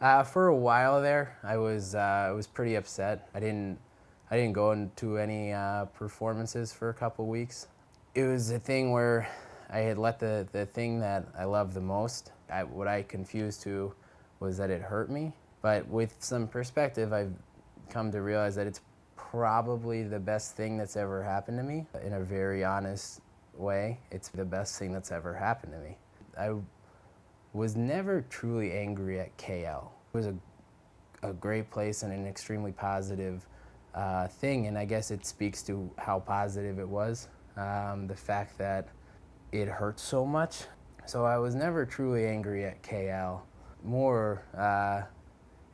For a while there, I was pretty upset. I didn't go into any performances for a couple weeks. It was a thing where I had let the thing that I love the most, what I confused to was that it hurt me. But with some perspective, I've come to realize that it's probably the best thing that's ever happened to me. In a very honest way, it's the best thing that's ever happened to me. I was never truly angry at KL. It was a great place and an extremely positive thing, and I guess it speaks to how positive it was. The fact that it hurt so much. So I was never truly angry at KL, more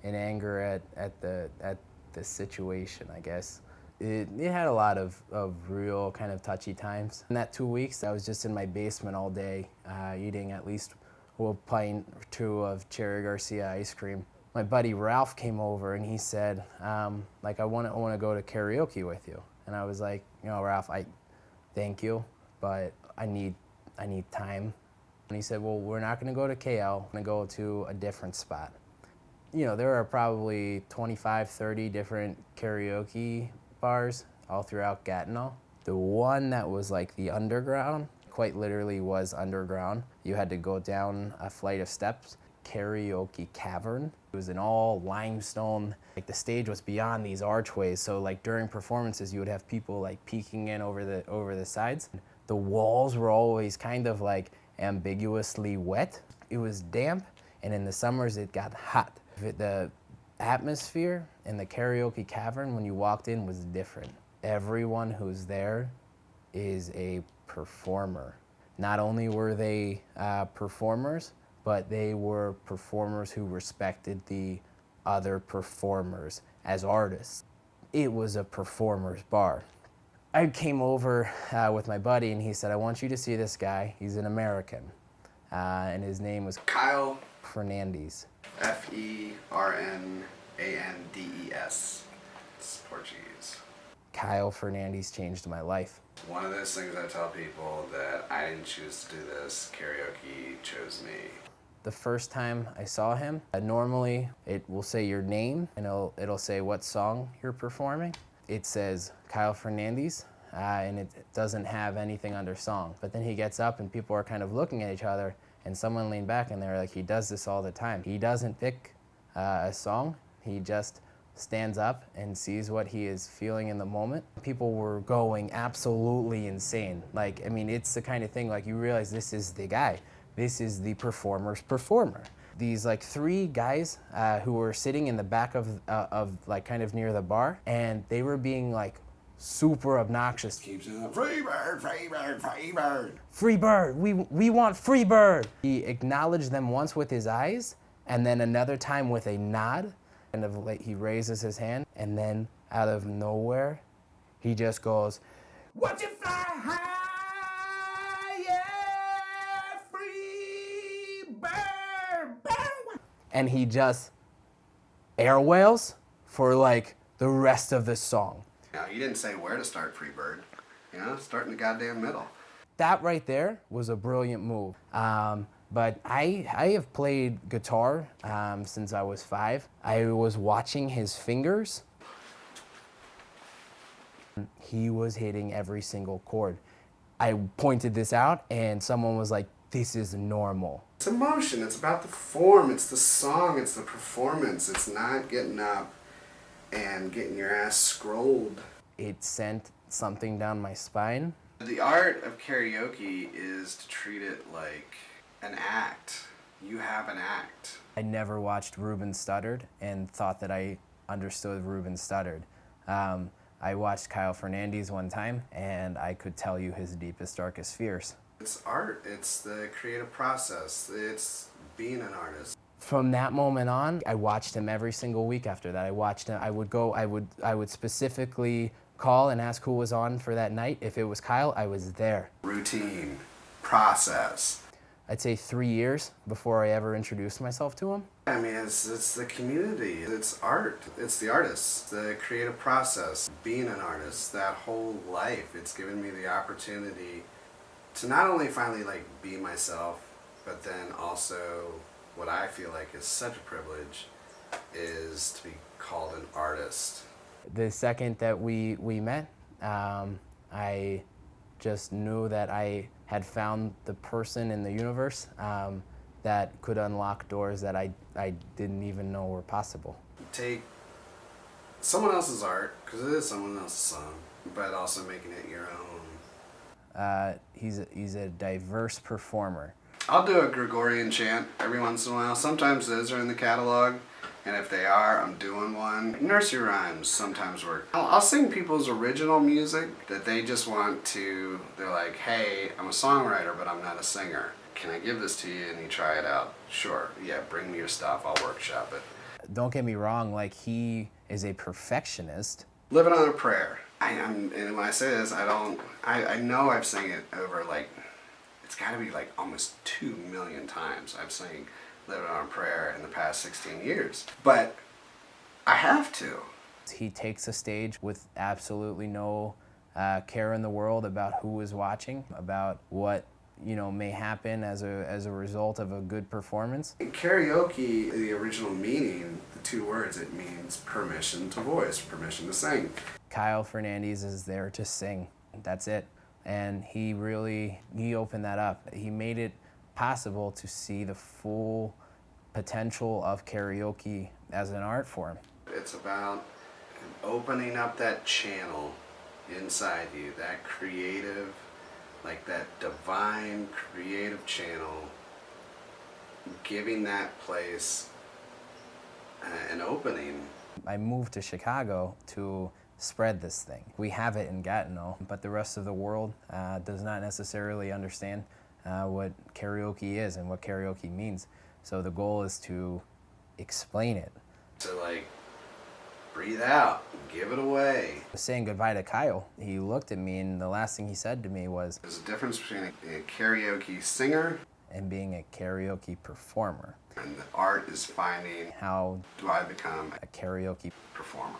in anger at the situation, I guess. It had a lot of real kind of touchy times. In that 2 weeks, I was just in my basement all day, eating at least a pint or two of Cherry Garcia ice cream. My buddy Ralph came over and he said, like, I want to go to karaoke with you. And I was like, you know, Ralph, thank you, but I need time. And he said, well, we're not going to go to KL. We're going to go to a different spot. You know, there are probably 25, 30 different karaoke bars all throughout Gatineau. The one that was like the underground, quite literally was underground. You had to go down a flight of steps. Karaoke Cavern. It was an all limestone, like the stage was beyond these archways, so like during performances you would have people like peeking in over the sides. The walls were always kind of like ambiguously wet. It was damp, and in the summers it got hot. The atmosphere in the Karaoke Cavern when you walked in was different. Everyone who's there is a performer. Not only were they performers, but they were performers who respected the other performers as artists. It was a performer's bar. I came over with my buddy and he said, I want you to see this guy. He's an American. And his name was Kyle Fernandes. Fernandes. It's Portuguese. Kyle Fernandes changed my life. One of those things I tell people that I didn't choose to do this, karaoke chose me. The first time I saw him, normally it will say your name and it'll say what song you're performing. It says Kyle Fernandes and it doesn't have anything under song. But then he gets up and people are kind of looking at each other and someone leaned back and they're like, he does this all the time. He doesn't pick a song, he just stands up and sees what he is feeling in the moment. People were going absolutely insane. Like, I mean, it's the kind of thing like you realize this is the guy. This is the performer's performer. These like three guys who were sitting in the back of like kind of near the bar, and they were being like super obnoxious. Keeps saying, free bird, free bird, free bird. Free bird, we want free bird. He acknowledged them once with his eyes, and then another time with a nod. Kind of like he raises his hand, and then out of nowhere, he just goes, "Watch it fly high." And he just air whales for like the rest of the song. Now, you didn't say where to start free bird. You know, start in the goddamn middle. That right there was a brilliant move. But I have played guitar since I was 5. I was watching his fingers. He was hitting every single chord. I pointed this out and someone was like, this is normal. It's emotion, it's about the form, it's the song, it's the performance. It's not getting up and getting your ass scrolled. It sent something down my spine. The art of karaoke is to treat it like an act. You have an act. I never watched Ruben Studdard and thought that I understood Ruben Studdard. I watched Kyle Fernandes one time and I could tell you his deepest, darkest fears. It's art, it's the creative process, it's being an artist. From that moment on, I watched him every single week after that. I watched him, I would specifically call and ask who was on for that night. If it was Kyle, I was there. Routine, process. I'd say 3 years before I ever introduced myself to him. I mean, it's the community, it's art, it's the artist, the creative process, being an artist, that whole life. It's given me the opportunity to not only finally like be myself, but then also what I feel like is such a privilege is to be called an artist. The second that we met, I just knew that I had found the person in the universe that could unlock doors that I didn't even know were possible. Take someone else's art, because it is someone else's song, but also making it your own. He's a diverse performer. I'll do a Gregorian chant every once in a while. Sometimes those are in the catalog, and if they are, I'm doing one. Nursery rhymes sometimes work. I'll sing people's original music that they just want to, they're like, hey, I'm a songwriter, but I'm not a singer. Can I give this to you and you try it out? Sure, yeah, bring me your stuff, I'll workshop it. Don't get me wrong, like, he is a perfectionist. Living on a Prayer. And when I say this, I know I've sang it over, like, it's gotta be like almost 2 million times I've sang Living on a Prayer in the past 16 years. But I have to. He takes a stage with absolutely no care in the world about who is watching, about what may happen as a result of a good performance. In karaoke, the original meaning, the 2 words, it means permission to voice, permission to sing. Kyle Fernandes is there to sing. That's it. And he opened that up. He made it possible to see the full potential of karaoke as an art form. It's about opening up that channel inside you, that creative, like that divine creative channel, giving that place an opening. I moved to Chicago to spread this thing. We have it in Gatineau, but the rest of the world does not necessarily understand what karaoke is and what karaoke means. So the goal is to explain it. So, like, breathe out, give it away. Saying goodbye to Kyle, he looked at me and the last thing he said to me was, there's a difference between a karaoke singer and being a karaoke performer. And the art is finding, how do I become a karaoke performer?